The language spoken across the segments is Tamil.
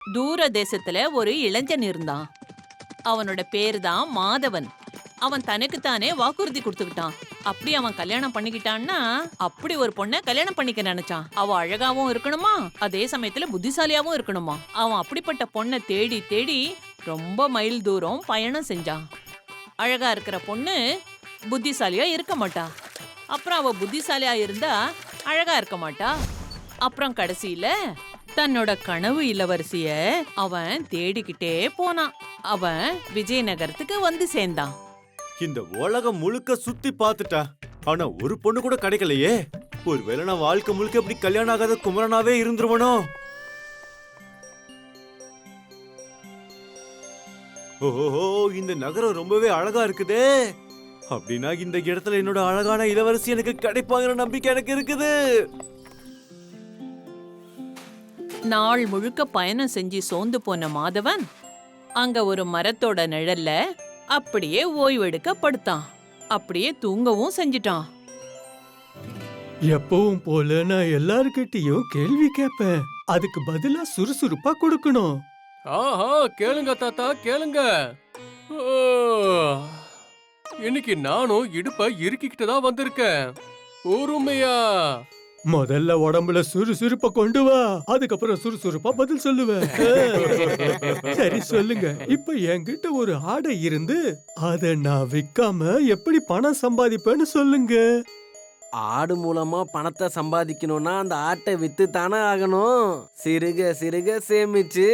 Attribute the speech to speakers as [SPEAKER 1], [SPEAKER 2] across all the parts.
[SPEAKER 1] தூர தேசத்துல ஒரு இளைஞன் இருந்தான். அவனோட பேரு தான் மாதவன். அவன் தனக்குத்தானே வாக்குறுதி கொடுத்துக்கிட்டான். அப்படி அவன் கல்யாணம் பண்ணிக்கிட்டான்னா அப்படி ஒரு பொண்ணை கல்யாணம் பண்ணிக்க நினைச்சான். அவ அழகாவும் இருக்கணுமா, அதே சமயத்துல புத்திசாலியாவும் இருக்கணுமா. அவன் அப்படிப்பட்ட பொண்ணை தேடி தேடி ரொம்ப மைல் தூரம் பயணம் செஞ்சான். அழகா இருக்கிற பொண்ணு புத்திசாலியா இருக்க மாட்டா. அப்புறம் அவ புத்திசாலியா இருந்தா அழகா இருக்க மாட்டா. அப்புறம் கடைசியில தன்னோட கனவு இளவரசிய அவன் தேடிக்கிட்டே போனான். அவன் விஜயநகரத்துக்கு வந்து சேர்ந்தான்.
[SPEAKER 2] இந்த உலகம் முழுக்க சுத்தி பார்த்துட்டா, ஆனா ஒரு பொண்ணு கூட கிடைக்கலையே. ஒருவேளை நான் வாழ்க்கை முழுக்க இப்படி கல்யாணம் ஆகாத குமரனாவே இருந்துருவனோ? ஓஹோ, இந்த நகரம் ரொம்பவே அழகா இருக்குதே. அப்படின்னா இந்த இடத்துல என்னோட அழகான இளவரசி எனக்கு கிடைப்பாங்கிற நம்பிக்கை எனக்கு இருக்குது.
[SPEAKER 1] நாள் முழுக்க பயணம் செஞ்சு சோர்ந்து போன மாதவன் அங்க ஒரு மரத்தோட நிழல்ல அப்படியே ஓய்வெடுக்க படுத்தான். அப்படியே தூங்கவும் செஞ்சிட்டான்.
[SPEAKER 3] எப்பவும் போல நான் எல்லார்கிட்டயும் கேள்வி கேட்பேன், அதுக்கு பதிலா சுறுசுறுப்பா கொடுக்கணும்.
[SPEAKER 4] ஆஹா, கேளுங்க தாத்தா கேளுங்க. ஓ, இன்னைக்கு நானும் இடுப்ப இறுக்கிக்கிட்டு தான் வந்திருக்கேன். பொறுமையா.
[SPEAKER 3] முதல்ல உடம்புல சுறுசுறுப்ப கொண்டு வா, அதுக்கப்புறம் சுறுசுறுப்பா பதில் சொல்லுவேன். சரி சொல்லுங்க, இப்ப என்கிட்ட ஒரு ஆடை இருந்து அத நான் விக்காம எப்படி பணம் சம்பாதிப்பேன்னு சொல்லுங்க.
[SPEAKER 5] ஆடு மூலமா பணத்தை சம்பாதிக்கணும்னா அந்த ஆட்டை வித்து தானே ஆகணும். சிறுக சிறுக சேமிச்சு.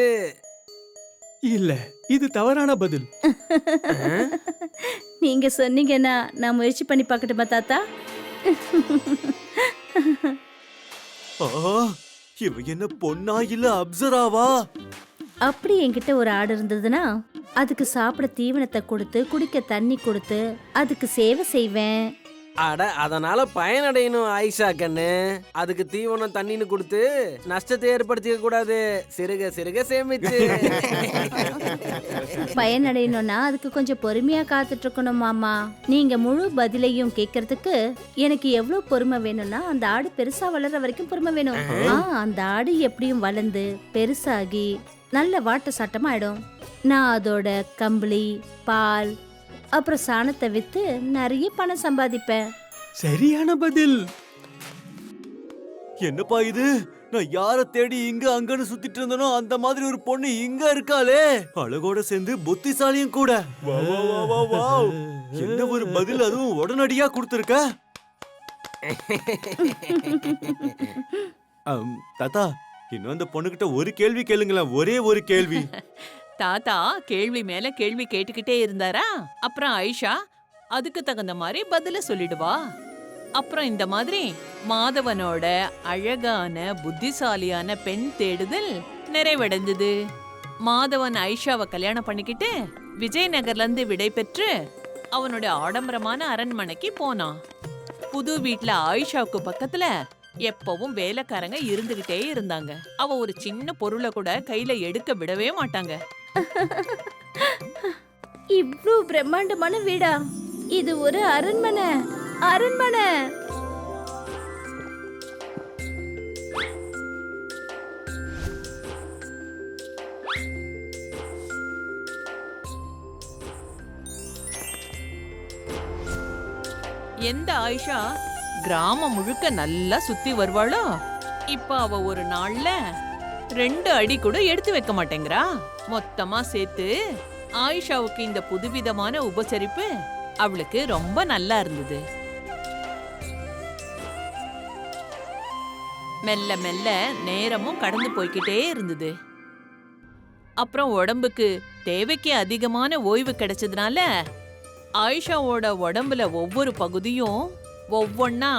[SPEAKER 3] இல்ல, இது தவறான பதில்.
[SPEAKER 6] நீங்க சொன்னீங்கன்னா நான் முயற்சி பண்ணி பார்க்கட்டுமா தாத்தா?
[SPEAKER 2] இவ என்ன பொண்ணா இல்ல அப்சராவா?
[SPEAKER 6] அப்படி என்கிட்ட ஒரு ஆடு இருந்ததுன்னா அதுக்கு சாப்பிட தீவனத்தை கொடுத்து குடிக்க தண்ணி கொடுத்து அதுக்கு சேவை செய்வேன்.
[SPEAKER 5] அட, அதனால பயனடையணும் ஆயிஷா கண்ணு. அதுக்கு தீவனம் தண்ணின்னு கொடுத்து நஷ்டத்தை ஏற்படுத்திக்க கூடாது. சிறுக சிறுக சேமிச்சு.
[SPEAKER 6] பயனடையணும்னா அதுக்கு கொஞ்சம் பொறுமையா காத்துட்டு இருக்கணும் மாமா. நீங்க முழு பதிலையும் கேட்கறதுக்கு எனக்கு எவ்வளவு பொறுமை வேணும்னா அந்த ஆடு பெருசா வளர்ற வரைக்கும் பொறுமை வேணும். அந்த ஆடு எப்படியும் வளர்ந்து பெருசாகி நல்ல வாட்ட சாட்டமா ஆயிடும். நான் அதோட கம்பளி, பால், அப்புறம் சாணத்தை வித்து நிறைய பணம் சம்பாதிப்பேன்.
[SPEAKER 3] சரியான பதில்.
[SPEAKER 2] என்னப்பா இது? நான் யார தேடி இங்க அங்கன்னு சுத்திட்டு இருந்தனோ அந்த மாதிரி ஒரு பொண்ணு இங்க இருக்காளே. அழகோட சேர்ந்து புத்திசாலியும் கூட. வா, வா, வா, வா, வா. என்ன ஒரு பதில், அதுவும் உடனடியா கொடுத்திருக்க. தாத்தா, இன்னும் அந்த பொண்ணுகிட்ட ஒரு கேள்வி கேளுங்களேன், ஒரே ஒரு கேள்வி.
[SPEAKER 1] தாத்தா கேள்வி மேல கேள்வி கேட்டுக்கிட்டே இருந்தாரா. அப்புறம் ஆயிஷா அதுக்கு தகுந்த மாதிரி பதில சொல்லிடுவா. அப்புறம் இந்த மாதிரி மாதவனோட அழகான புத்திசாலியான பெண் தேடுதல் நிறைவடைந்தது. மாதவன் ஆயிஷாவை கல்யாணம் பண்ணிக்கிட்டு விஜயநகர்ல இருந்து விடை பெற்று அவனோட ஆடம்பரமான அரண்மனைக்கு போனான். புது வீட்ல ஆயிஷாவுக்கு பக்கத்துல எப்பவும் வேலைக்காரங்க இருந்துகிட்டே இருந்தாங்க. அவ ஒரு சின்ன பொருளை கூட கையில எடுக்க விடவே மாட்டாங்க.
[SPEAKER 6] இவ்ளோ பிரம்மாண்டமான வீடா? இது ஒரு அரண்மனை. அரண்மனை.
[SPEAKER 1] எந்த ஆயிஷா கிராமம் முழுக்க நல்லா சுத்தி வருவாளோ, இப்ப அவ ஒரு நாள்ல 2 அடி கூட எடுத்து வைக்க மாட்டேங்கிறா. மொத்தமா சேர்த்து ஆயிஷாவுக்கு இந்த புதுவிதமான உபசரிப்பு அவளுக்கு ரொம்ப நல்லா இருந்தது. மெல்ல மெல்ல நேரமும் கடந்து போய்கிட்டே இருந்தது. அப்புறம் உடம்புக்கு தேவைக்கு அதிகமான ஓய்வு கிடைச்சதுனால ஆயிஷாவோட உடம்புல ஒவ்வொரு பகுதியும் ஒவ்வொன்னா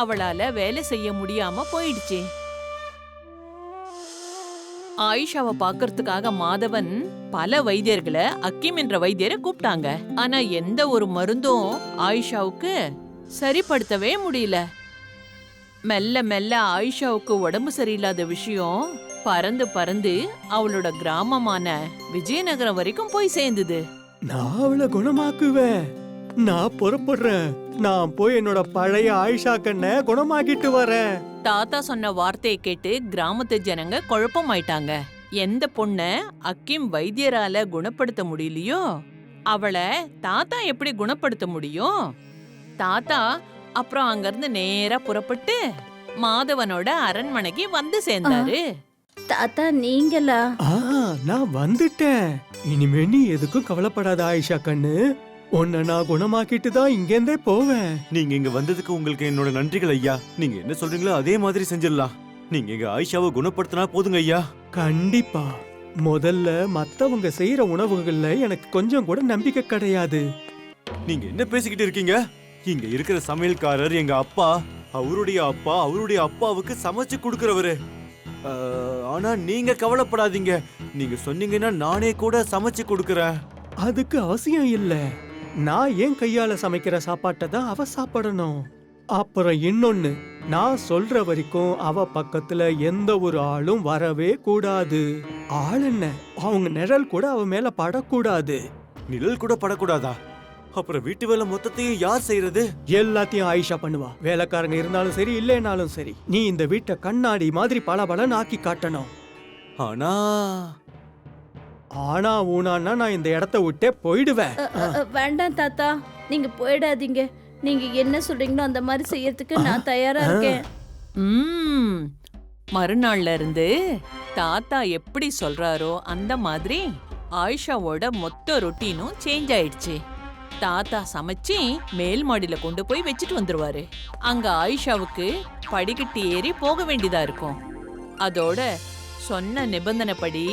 [SPEAKER 1] அவளால வேலை செய்ய முடியாம போயிடுச்சு. ஆயிஷாவை பாக்குறதுக்காக மாதவன் பல வைத்தியர்களை, அக்கீம் என்ற வைத்தியரை கூப்பிட்டாங்க. ஆனா எந்த ஒரு மருந்தும் ஆயிஷாவுக்கு சரிப்படுத்தவே முடியல. மெல்ல மெல்ல ஆயிஷாவுக்கு உடம்பு சரியில்லாத விஷயம் பறந்து பறந்து அவளோட கிராமமான விஜயநகரம் வரைக்கும் போய் சேர்ந்தது.
[SPEAKER 3] நான் அவளை குணமாக்குவேன். நான் புறப்படுறேன். நான் போய் என்னோட பழைய ஆயிஷா கண்ணை குணமாக்கிட்டு வரேன்.
[SPEAKER 1] தாத்தா சொன்ன வார்த்தையை கேட்டு கிராமத்து ஜனங்க குழப்பமாயிட்டாங்க. எந்த பொண்ண அக்கிம் வைத்தியரால குணப்படுத்த முடியலையோ அவளை தாத்தா எப்படி குணப்படுத்த முடியும்? தாத்தா அப்புறம் அங்கிருந்து நேரா புறப்பட்டு மாதவனோட அரண்மனைக்கு வந்து சேர்ந்தாரு.
[SPEAKER 6] தாத்தா நீங்களா?
[SPEAKER 3] நான் வந்துட்டேன். இனிமே நீ எதுக்கும் கவலைப்படாத ஆயிஷா கண்ணு. உன்னை நான் குணமாக்கிட்டு தான் இங்கேருந்தே போவேன்.
[SPEAKER 2] நீங்க இங்க வந்ததுக்கு உங்களுக்கு என்னோட நன்றிகள் ஐயா. நீங்க என்ன சொல்றீங்களோ அதே மாதிரி செஞ்சிடலாம். நீங்க எங்க ஆயிஷாவை குணப்படுத்தினா போதுங்க ஐயா.
[SPEAKER 3] கண்டிப்பா. முதல்ல மத்தவங்க செய்யற உணவுகள்ல எனக்கு கொஞ்சம் கூட நம்பிக்கை கிடையாது.
[SPEAKER 2] நீங்க என்ன பேசிக்கிட்டு இருக்கீங்க? இங்க இருக்கிற சமையல்காரர் எங்க அப்பா, அவருடைய அப்பா, அவருடைய அப்பாவுக்கு சமைச்சு கொடுக்கறவரு. ஆனா நீங்க கவலைப்படாதீங்க. நீங்க சொன்னீங்கன்னா நானே கூட சமைச்சு கொடுக்கறேன்.
[SPEAKER 3] அதுக்கு அவசியம் இல்ல. நான் என் கையால சமைக்கிற சாப்பாட்டை தான் அவ சாப்பிடணும். அப்புறம் இன்னொன்னு, நான் சொல்ற வரைக்கும் அவ பக்கத்துல எந்த ஒரு ஆளும் வரவே கூடாது. ஆள் என்ன, அவங்க நிழல் கூட அவ மேல படக்கூடாது.
[SPEAKER 2] நிழல் கூட படக்கூடாதா? அப்புறம் வீட்டு வேலை மொத்தத்தையும் யார் செய்யறது?
[SPEAKER 3] எல்லாத்தையும் ஆயிஷா பண்ணுவா. வேலைக்காரங்க இருந்தாலும் சரி இல்லைனாலும் சரி. நீ இந்த வீட்டை கண்ணாடி மாதிரி பளபளன்னு ஆக்கி காட்டணும்.
[SPEAKER 2] ஆனா
[SPEAKER 3] ஆனா ஊனான்னா நான் இந்த இடத்த விட்டே போயிடுவேன்.
[SPEAKER 6] வேண்டாம் தாத்தா, நீங்க போயிடாதீங்க. நீங்க என்ன சொல்றீங்களோ அந்த மாதிரி செய்யறதுக்கு நான் தயாரா இருக்கேன்.
[SPEAKER 1] மறுநாள்ல இருந்து தாத்தா எப்படி சொல்றாரோ அந்த மாதிரி ஆயிஷாவோட மொத்த ரொட்டீனும் சேஞ்ச் ஆயிடுச்சு. தாத்தா சமைச்சு மேல் மாடியில கொண்டு போய் வச்சுட்டு வந்துருவாரு. அங்க ஆயிஷாவுக்கு படிக்கட்டு ஏறி போக வேண்டியதா இருக்கும். அதோட சொன்ன நிபந்தனைப்படி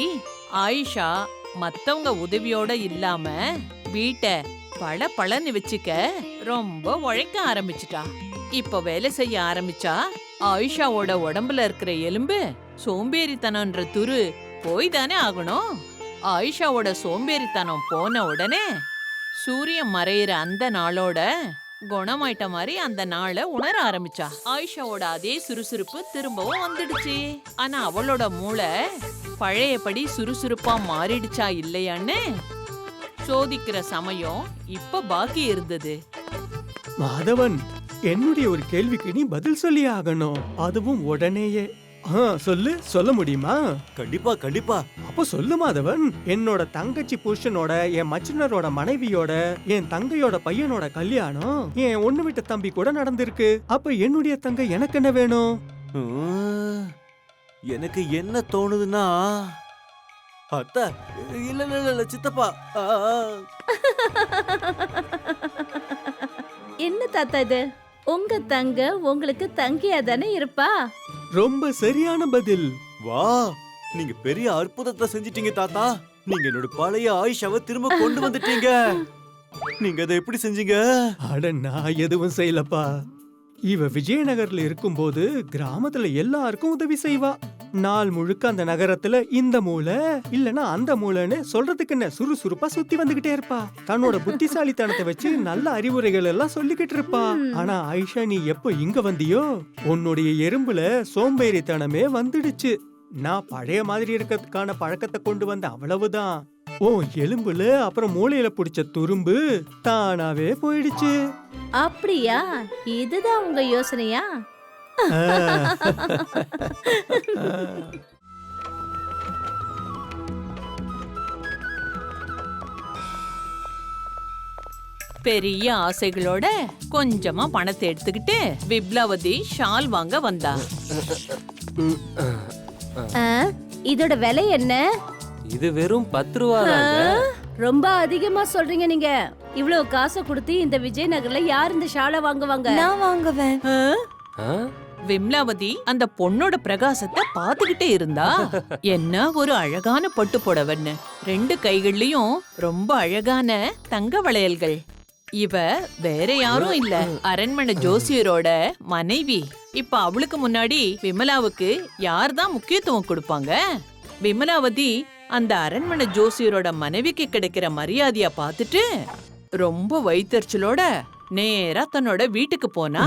[SPEAKER 1] ஆயிஷா மத்தவங்க உதவியோட இல்லாம வீட்டை பளபளன்னு வச்சுக்க ரொம்ப உழைக்க ஆரம்பிச்சிட்டா. இப்ப வேலை செய்ய ஆரம்பிச்சா ஆயிஷாவோட உடம்புல இருக்கிற எலும்பு சோம்பேறித்தனம்ன்ற துரு போய் தானே ஆகணும். ஆயிஷாவோட சோம்பேறித்தனம் போன உடனே சூரியன் மறையிற அந்த நாளோட குணமாயிட்ட மாதிரி அந்த நாளை உணர ஆரம்பிச்சா. ஆயிஷாவோட அதே சுறுசுறுப்பு திரும்பவும் வந்துடுச்சு. ஆனா அவளோட மூளை பழையபடி சுறுசுறுப்பா மாறிடுச்சா இல்லையான்னு சோதிக்கிற சமயம் இப்ப பாக்கி இருந்தது.
[SPEAKER 3] மாதவன், என்னுடைய ஒரு கேள்விக்கு நீ பதில் சொல்லி ஆகணும். அதுவும் உடனேயே. சொல்ல முடியுமா?
[SPEAKER 2] கண்டிப்பா கண்டிப்பா.
[SPEAKER 3] அப்ப சொல்லு மாதவன். என்னோட தங்கச்சி புருஷனோட, என் மச்சினரோட மனைவியோட, என் தங்கையோட பையனோட கல்யாணம் என் ஒண்ணு விட்ட தம்பி கூட நடந்திருக்கு. அப்ப என்னுடைய தங்கை எனக்கு என்ன வேணும்?
[SPEAKER 2] எனக்கு என்ன தோணுதுன்னா, அத்தை, இல்ல இல்ல இல்ல சித்தப்பா.
[SPEAKER 6] என்ன தாத்தா இது? உங்க தங்க உங்களுக்கு தங்கியா தானே இருப்பா?
[SPEAKER 3] ரொம்ப சரியான பதில்.
[SPEAKER 2] வா, நீங்க பெரிய அற்புதத்தை செஞ்சிட்டீங்க தாத்தா. நீங்க என்னோட பழைய ஆயிஷாவை திரும்ப கொண்டு வந்துட்டீங்க. நீங்க அதை எப்படி செஞ்சீங்க?
[SPEAKER 3] அட, நான் எதுவும் செய்யலப்பா. இவ விஜயநகர்ல இருக்கும்போது கிராமத்துல எல்லாருக்கும் உதவி செய்வா. நாள் முழுக்க அந்த நகரத்துல இந்த மூலை இல்லனா அந்த மூலைன்னு சொல்றதுக்கு என்ன சுறுசுறுப்பா சுத்தி வந்துகிட்டே இருப்பா. தன்னோட புத்திசாலித்தனத்தை வச்சு நல்ல அறிவுரைகள் எல்லாம் சொல்லிக்கிட்டு இருப்பா. ஆனா ஆயிஷா, நீ எப்ப இங்க வந்தியோ உன்னுடைய எறும்புல சோம்பேறித்தனமே வந்துடுச்சு. நான் பழைய மாதிரி இருக்கிறதுக்கான பழக்கத்தை கொண்டு வந்த, அவ்வளவுதான். ஓ எலும்புல அப்புறம் மூளையில பிடிச்ச துரும்பு தானாவே போயிடுச்சு.
[SPEAKER 6] அப்படியா? இதுதான் உங்க யோசனையா?
[SPEAKER 1] பெரிய ஆசைகளோட கொஞ்சமா பணத்தை எடுத்துக்கிட்டு விப்லாவதி ஷால் வாங்க வந்தா.
[SPEAKER 6] இதோட விலை என்ன?
[SPEAKER 5] இது வெறும் 10 ரூபா.
[SPEAKER 6] ரொம்ப அதிகமா சொல்றீங்க நீங்க. இவ்வளவு காசை கொடுத்து இந்த விஜயநகர்ல யார் இந்த ஷாலை வாங்குவாங்க?
[SPEAKER 7] நான் வாங்குவேன்.
[SPEAKER 1] விம்லாவதி அந்த பொண்ணோட பிரகாசத்தை பாத்துக்கிட்டே இருந்தா. என்ன ஒரு அழகான பட்டு புடவைன்னு. 2 கைகள்லயும் ரொம்ப அழகான தங்க வளையல்கள். இவ வேற யாரும் இல்ல, அரண்மனை ஜோசியரோட மனைவி. இப்ப அவளுக்கு முன்னாடி விமலாவுக்கு யார்தான் முக்கியத்துவம் கொடுப்பாங்க? விமலாவதி அந்த அரண்மனை ஜோசியரோட மனைவிக்கு கிடைக்கிற மரியாதைய பார்த்துட்டு ரொம்ப வைத்தறிச்சலோட நேரா தன்னோட வீட்டுக்கு போனா.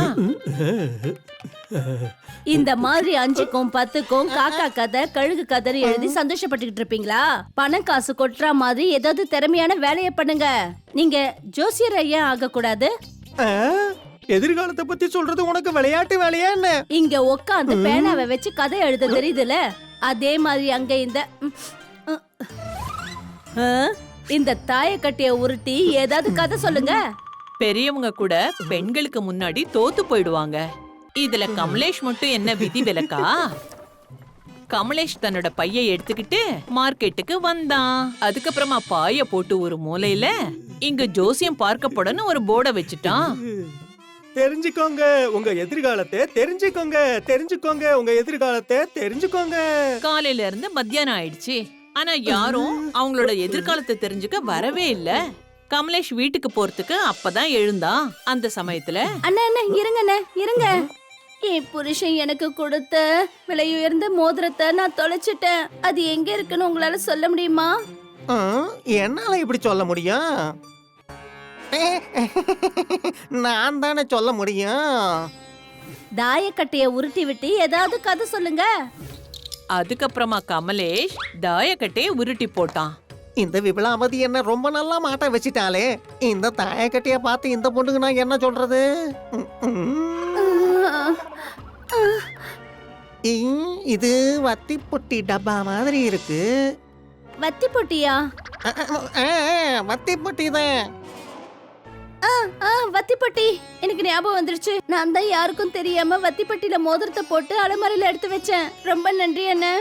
[SPEAKER 6] இந்த மாதிரி 5க்கும் 10க்கும் காக்கா கதை கழுகு கதை எழுதி சந்தோஷப்பட்டுக்கிட்டு இருப்பீங்களா? பணம் காசு கொட்டுற மாதிரி ஏதாவது திறமையான வேலையை பண்ணுங்க. நீங்க ஜோசியர் ஐயா ஆக கூடாது.
[SPEAKER 3] எதிர்காலத்தை பத்தி சொல்றது உனக்கு விளையாட்டு வேலையா என்ன?
[SPEAKER 6] இங்க உட்காந்து பேனாவை வச்சு கதை எழுத தெரியுதுல? அதே மாதிரி அங்க இந்த தாயக்கட்டைய உருட்டி ஏதாவது கதை சொல்லுங்க.
[SPEAKER 1] பெரியவங்க கூட பெண்களுக்கு முன்னாடி தோத்து போயிடுவாங்க. இதுல கமலேஷ் மட்டும் என்ன விதி விலக்கா? கமலேஷ் தன்னோட பையை எடுத்துக்கிட்டு மார்க்கெட்டுக்கு வந்தான். அதுக்கப்புறமா பாய போட்டு ஒரு மூலையில இங்க ஜோசியம் பார்க்கப்படன்னு ஒரு போர்டை வச்சுட்டான்.
[SPEAKER 3] தெரிஞ்சுக்கோங்க உங்க எதிர்காலத்தை, தெரிஞ்சுக்கோங்க தெரிஞ்சுக்கோங்க உங்க எதிர்காலத்தை, தெரிஞ்சுக்கோங்க.
[SPEAKER 1] காலையில இருந்து மத்தியானம் ஆயிடுச்சு. ஆனா யாரும் அவங்களோட எதிர்காலத்தை தெரிஞ்சுக்க வரவே இல்ல. கமலேஷ் வீட்டுக்கு போறதுக்கு அப்பதான் எழுந்தான். அந்த சமயத்துல
[SPEAKER 6] அண்ணா அண்ணா இருங்கண்ணே இருங்க. என் புருஷன் எனக்கு கொடுத்த விலையுயர்ந்த மோதிரத்தை நான் தொலைச்சிட்டேன். அது எங்க இருக்குன்னு உங்களால சொல்ல முடியுமா?
[SPEAKER 7] என்னால இப்படி சொல்ல முடியும்? நான் தானே சொல்ல முடியும்.
[SPEAKER 6] தாயக்கட்டைய உருட்டி விட்டு ஏதாவது கதை சொல்லுங்க.
[SPEAKER 1] அதுக்கப்புறமா கமலேஷ் தாயக்கட்டையை உருட்டி போட்டான்.
[SPEAKER 7] இந்த விபலாவதி என்ன ரொம்ப நல்லா மாட்ட வச்சிட்டாலே. இந்த தாயக்கட்டைய பார்த்து இந்த பொண்ணுக்கு நான் என்ன சொல்றது? இது வத்தி பொட்டி டப்பா மாதிரி இருக்கு.
[SPEAKER 6] வத்தி பொட்டியா?
[SPEAKER 7] வத்தி பொட்டி தான்.
[SPEAKER 6] வத்தி பொட்டி எனக்கு ஞாபகம் வந்துருச்சு. நான் தான் யாருக்கும் தெரியாம வத்தி பொட்டியில மோதிரத்தை போட்டு அலமாரியில எடுத்து வச்சேன். ரொம்ப நன்றி அண்ணே.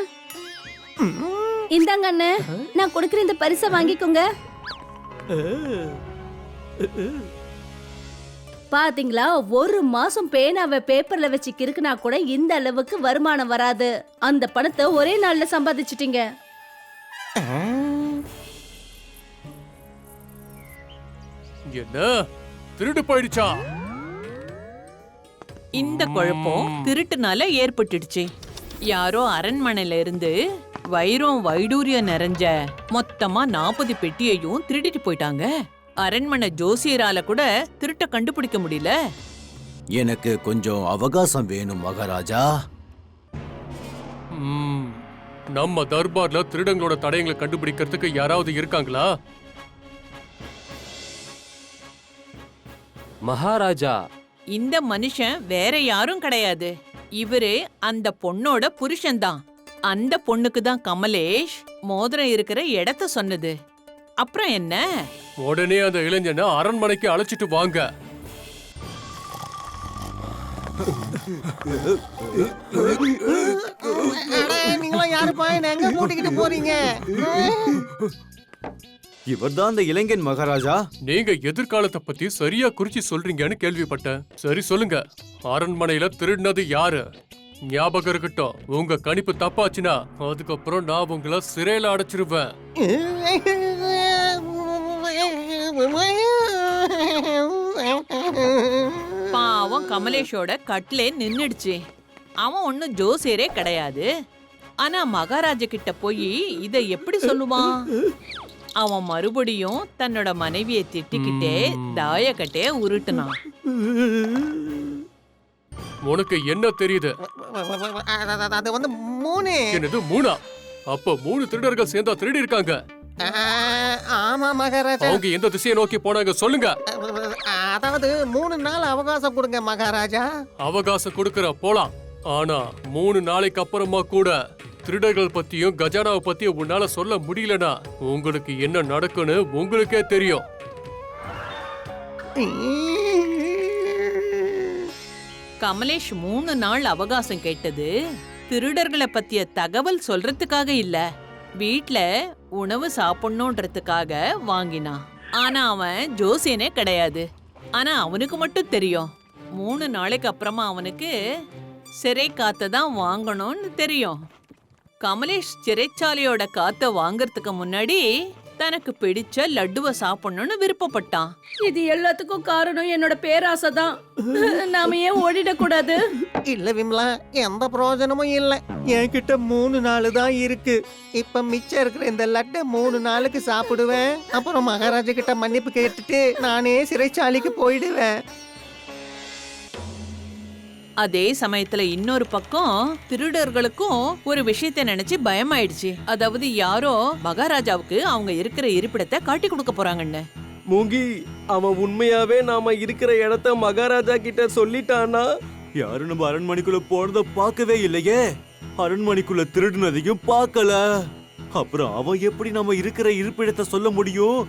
[SPEAKER 6] இந்தாங்க அண்ணே, நான் கொடுக்குற இந்த பரிசை வாங்கிக்கோங்க. பாத்தீங்களா, ஒரு மாசம் பேனாவை பேப்பர்ல வச்சு கிறுக்குனா கூட இந்த அளவுக்கு வருமானம் வராது. அந்த பணத்தை ஒரே நாள்ல சம்பாதிச்சிட்டீங்க.
[SPEAKER 4] என்ன திருடு போயிடுச்சா?
[SPEAKER 1] இந்த குழப்பம் திருட்டுனால ஏற்பட்டுடுச்சு. யாரோ அரண்மனையில இருந்து வைரம் வைடூரியம் நிறைஞ்ச மொத்தமா 40 பெட்டியையும் திருடிட்டு போயிட்டாங்க. அரண்மனை ஜோசியரால கூட திருட்ட கண்டுபிடிக்க முடியல.
[SPEAKER 2] எனக்கு கொஞ்சம் அவகாசம் வேணும் மகாராஜா.
[SPEAKER 4] நம்ம தர்பார்ல திருடங்களோட தடயங்களை கண்டுபிடிக்கிறதுக்கு யாராவது இருக்காங்களா?
[SPEAKER 8] மகாராஜா,
[SPEAKER 1] இந்த மனுஷன் வேற யாரும் கிடையாது. இவரு அந்த பொண்ணோட புருஷன்தான். அந்த பொண்ணுக்கு தான் கமலேஷ் மோதிரம் இருக்கிற இடத்த சொன்னது. அப்புறம் என்ன?
[SPEAKER 4] உடனே அந்த இளைஞனை அரண்மனைக்கு அழைச்சிட்டு வாங்க.
[SPEAKER 7] நீங்களும் யாருப்பா என்ன எங்க கூட்டிக்கிட்டு போறீங்க?
[SPEAKER 2] இவர்தான் அந்த இளைஞன் மகாராஜா.
[SPEAKER 4] நீங்க எதிர்காலத்தை பத்தி சரியா குறிச்சு சொல்றீங்கன்னு கேள்விப்பட்டேன். சரி சொல்லுங்க, அரண்மனையில திருடினது யாரு? ஞாபகம் இருக்கட்டும், உங்க கணிப்பு தப்பாச்சுன்னா அதுக்கப்புறம் நான் உங்களை சிறையில அடைச்சிருவேன்.
[SPEAKER 1] பாவம் கமலேஷோட கட்லே நின்னுடுச்சு. அவன் ஒன்னும் ஜோசியரே கிடையாது. ஆனா மகாராஜா கிட்ட போய் இத எப்படி சொல்லுவான்? அவன் மறுபடியும் தன்னோட மனைவியை திட்டிக்கிட்டே தாயக்கட்டைய உருட்டுனான்.
[SPEAKER 4] உனக்கு என்ன தெரியுது?
[SPEAKER 7] அது வந்து 3.
[SPEAKER 4] என்னது 3? அப்ப 3 திருடர்கள் சேர்ந்தா திருடி இருக்காங்க.
[SPEAKER 7] ஆமா மகாராஜா.
[SPEAKER 4] அவங்க எந்த திசையை நோக்கி போனாங்க சொல்லுங்க.
[SPEAKER 7] அதாவது 3 நாள் அவகாசம் கொடுங்க மகாராஜா.
[SPEAKER 4] அவகாசம் கொடுக்கற போலாம். ஆனா 3 நாளைக்கு அப்புறமா கூட திருடர்கள் பத்தியும் கஜானாவை பத்தியும் உன்னால சொல்ல முடியலனா உங்களுக்கு என்ன நடக்குன்னு உங்களுக்கே தெரியும்.
[SPEAKER 1] கமலேஷ் 3 நாள் அவகாசம் கேட்டது திருடர்களை பத்திய தகவல் சொல்றதுக்காக இல்ல, வீட்ல உணவு சாப்பிடணும்ன்றதுக்காக வாங்கினான். ஆனா அவன் ஜோசியனே கிடையாது. ஆனா அவனுக்கு மட்டும் தெரியும் 3 நாளைக்கு அப்புறமா அவனுக்கு சிறை காத்தை தான் வாங்கணும்னு தெரியும். கமலேஷ் சிறைச்சாலையோட காத்தை வாங்கறதுக்கு முன்னாடி தனக்கு பிடிச்ச லட்டுவை சாப்பிடணும்னு விருப்பப்பட்டான்.
[SPEAKER 6] இது எல்லாத்துக்கும் காரணம் என்னோட பேராசை தான். நாம ஏன் ஓடிடக்கூடாது?
[SPEAKER 7] இல்ல விமலா, எந்த பிரயோஜனமும் இல்ல. என்கிட்ட 3 நாள் தான் இருக்கு. இப்ப மிச்சம் இருக்கிற இந்த லட்டை 3 நாளுக்கு சாப்பிடுவேன். அப்புறம் மகாராஜா கிட்ட மன்னிப்பு கேட்டுட்டு நானே சிறைச்சாலைக்கு போயிடுவேன்.
[SPEAKER 1] அதே சமயத்துல இன்னொரு பக்கம் திருடர்களுக்கும் ஒரு விஷயத்தை நினைச்சு பயமாயிடுச்சு. அதாவது யாரோ மகாராஜாவுக்கு அவங்க இருக்கிற இருப்பிடத்தை காட்டி கொடுக்க போறாங்கன்னு.
[SPEAKER 9] மூங்கி, அவன் உண்மையாவே நாம இருக்கிற இடத்த மகாராஜா கிட்ட சொல்லிட்டானா?
[SPEAKER 2] யாரும் நம்ம அரண்மனைக்குள்ள போறத பார்க்கவே இல்லையே. அரண்மனைக்குள்ள திருடுனதையும் பார்க்கல. அப்புறம் அவன் எப்படி நம்ம இருக்கிற இருப்பிடத்தை சொல்ல முடியும்?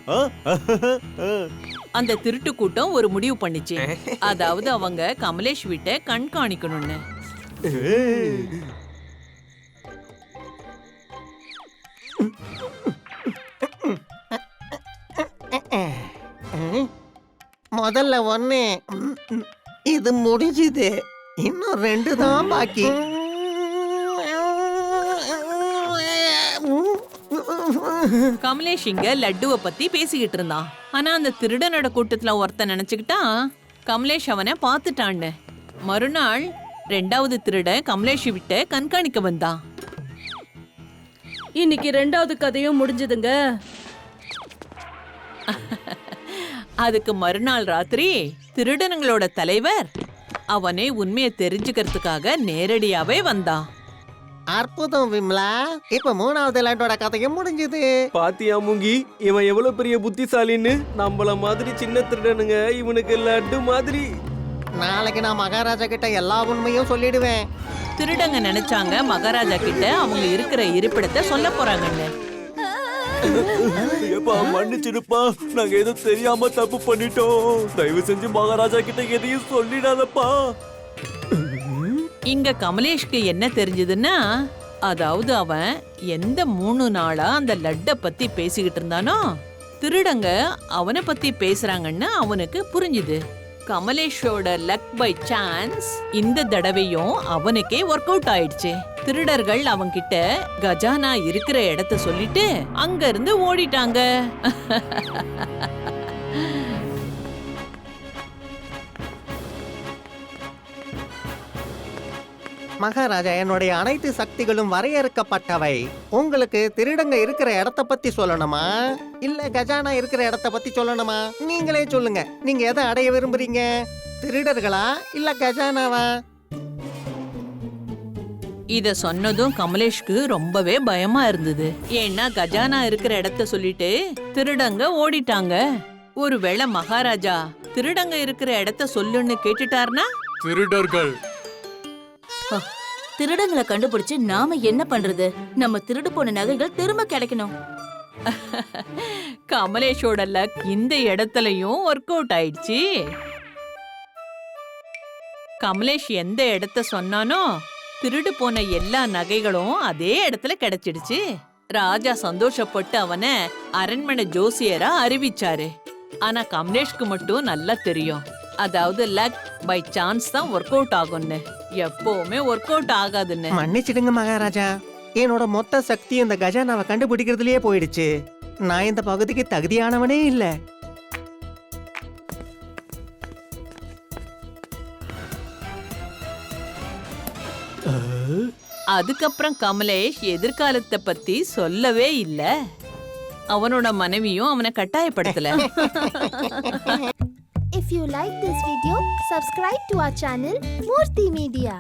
[SPEAKER 1] அந்த திருட்டு கூட்டம் ஒரு முடிவு பண்ணிச்சு. அதாவது அவங்க கமலேஷ் வீட்டை கண்காணிக்கணும்னு.
[SPEAKER 7] முதல்ல ஒண்ணு இது முடிஞ்சுது, இன்னும் 2 தான் பாக்கி.
[SPEAKER 1] கமலேஷ் இங்க லட்டுவை பத்தி பேசிக்கிட்டு இருந்தான். ஆனா அந்த திருடனோட கூட்டத்துல ஒருத்தன் நினைச்சுக்கிட்டான் கமலேஷ் அவனை பார்த்துட்டான்னு. மறுநாள் 2வது திருடன் கமலேஷ் விட்ட கண்காணிக்க வந்தான்.
[SPEAKER 8] இன்னைக்கு 2வது கதையும் முடிஞ்சதுங்க.
[SPEAKER 1] அதுக்கு மறுநாள் ராத்திரி திருடனுங்களோட தலைவர் அவனே உண்மையை தெரிஞ்சுக்கிறதுக்காக நேரடியாவே வந்தான்.
[SPEAKER 7] அற்புதம் விம்லா, இப்ப 3வது லட்டோட கதையும் முடிஞ்சது.
[SPEAKER 9] பாத்தியா மூங்கி, இவன் எவ்வளவு பெரிய புத்திசாலின்னு. நம்மள மாதிரி சின்ன திருடனுங்க இவனுக்கு லட்டு மாதிரி.
[SPEAKER 7] நாளைக்கு நான் மகாராஜா கிட்ட எல்லா உண்மையும் சொல்லிடுவேன்.
[SPEAKER 1] திருடங்க நினைச்சாங்க மகாராஜா கிட்ட அவங்க இருக்கிற இருப்பிடத்தை சொல்ல போறாங்கன்னு.
[SPEAKER 2] ஏப்பா மன்னிச்சிடுப்பா, நாங்க ஏதோ தெரியாம தப்பு பண்ணிட்டோம். தயவு செஞ்சு மகாராஜா கிட்ட எதையும் சொல்லிடாதப்பா.
[SPEAKER 1] இங்க கமலேஷ்க்கு என்ன தெரிஞ்சதுன்னா, அதாவது அவன் எந்த 3 நாளா அந்த லட்ட பத்தி பேசிக்கிட்டு இருந்தானோ திருடங்க அவனை பத்தி பேசுறாங்கன்னு அவனுக்கு புரிஞ்சுது. கமலேஷோட லக் பை சான்ஸ் இந்த தடவையும் அவனுக்கே ஒர்க் அவுட் ஆயிடுச்சு. திருடர்கள் அவன்கிட்ட கஜானா இருக்கிற இடத்த சொல்லிட்டு அங்க இருந்து ஓடிட்டாங்க.
[SPEAKER 7] மகாராஜா, என்னுடைய அனைத்து சக்திகளும் வரையறுக்கப்பட்டவை. உங்களுக்கு திருடங்க இருக்கிற இடத்த பத்தி சொல்லணுமா, இல்ல கஜானா இருக்கிற இடத்த பத்தி சொல்லணுமா? நீங்களே சொல்லுங்க. நீங்க எதை அடைய விரும்புறீங்க? திருடர்களா இல்ல கஜானாவா?
[SPEAKER 1] இத சொன்னதும் கமலேஷ்க்கு ரொம்பவே பயமா இருந்தது. ஏன்னா கஜானா இருக்கிற இடத்த சொல்லிட்டு திருடங்க ஓடிட்டாங்க. ஒருவேளை மகாராஜா திருடங்க இருக்கிற இடத்த சொல்லுன்னு கேட்டுட்டார்னா?
[SPEAKER 4] திருடர்கள்
[SPEAKER 8] திருடங்களை கண்டுபிடிச்சு நாம என்ன பண்றது? நம்ம திருடு போன நகைகள் திரும்ப கிடைக்கணும்.
[SPEAKER 1] கமலேஷோட லக் இந்த இடத்துலயும் ஒர்க் அவுட் ஆயிடுச்சு. கமலேஷ் எந்த இடத்த சொன்னானோ திருடு போன எல்லா நகைகளும் அதே இடத்துல கிடைச்சிடுச்சு. ராஜா சந்தோஷப்பட்டு அவனை அரண்மனை ஜோசியரா அறிவிச்சாரு. ஆனா கமலேஷ்க்கு மட்டும் நல்லா தெரியும், அதாவது லக் பை சான்ஸ் தான் ஒர்க் அவுட் ஆகும்னு, எப்பவுமே ஒர்க் அவுட் ஆகாதுன்னு.
[SPEAKER 7] மன்னிச்சிடுங்க மகாராஜா, என்னோட மொத்த சக்தி இந்த கஜானாவை கண்டுபிடிக்கிறதுலயே போயிடுச்சு. நான் இந்த பகுதிக்கு தகுதியானவனே இல்ல.
[SPEAKER 1] அதுக்கப்புறம் கமலேஷ் எதிர்காலத்தை பத்தி சொல்லவே இல்ல. அவனோட மனைவியும் அவனை கட்டாயப்படுத்தல.
[SPEAKER 10] If you like this video, subscribe to our channel Murthy Media.